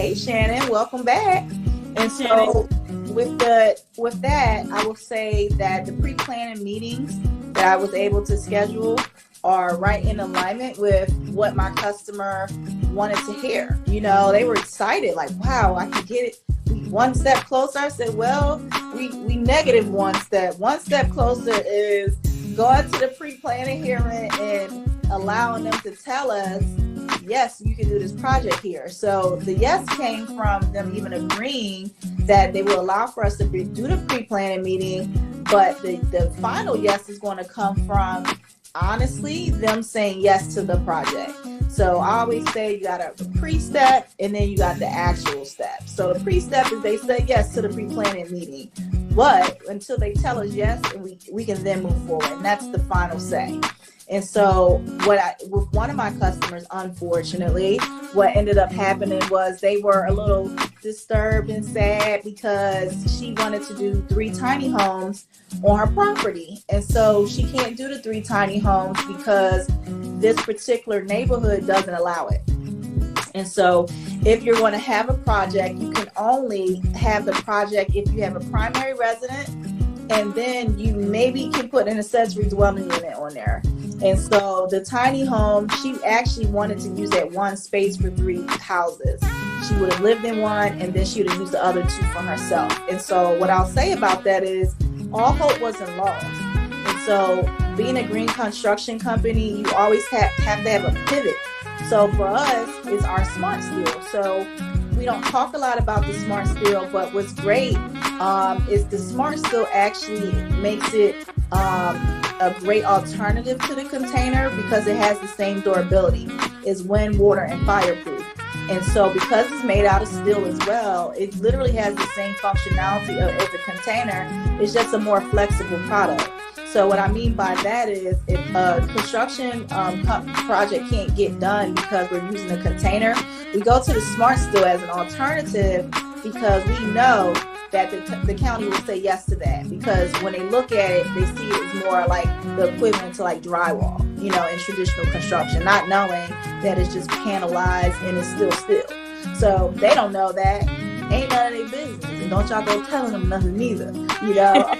Hey Shannon, welcome back. And so with that, I will say that the pre-planning meetings that I was able to schedule are right in alignment with what my customer wanted to hear. You know, they were excited, like, wow, I can get it one step closer. I said, well, we negative one step. One step closer is going to the pre-planning hearing and allowing them to tell us, yes, you can do this project here. So the yes came from them even agreeing that they will allow for us to do the pre-planning meeting, but the final yes is going to come from, honestly, them saying yes to the project. So I always say you got a pre-step and then you got the actual step. So the pre-step is they say yes to the pre-planning meeting, but until they tell us yes, and we can then move forward, and that's the final say. And so with one of my customers, unfortunately, what ended up happening was they were a little disturbed and sad because she wanted to do 3 tiny homes on her property. And so she can't do the 3 tiny homes because this particular neighborhood doesn't allow it. And so if you're going to have a project, you can only have the project if you have a primary resident, and then you maybe can put an accessory dwelling unit on there. And so the tiny home, she actually wanted to use that one space for 3 houses. She would have lived in one, and then she would have used the other 2 for herself. And so what I'll say about that is all hope wasn't lost. And so being a green construction company, you always have to have a pivot. So for us, it's our smart steel. So we don't talk a lot about the smart steel, but what's great is the smart steel actually makes it a great alternative to the container because it has the same durability. It's wind, water, and fireproof. And so because it's made out of steel as well, it literally has the same functionality as a container. It's just a more flexible product. So what I mean by that is if a construction project can't get done because we're using a container, we go to the smart steel as an alternative because we know that the county will say yes to that, because when they look at it, they see it as more like the equivalent to like drywall, you know, in traditional construction, not knowing that it's just panelized and it's still steel. So they don't know that. Ain't none of their business. And don't y'all go telling them nothing either, you know.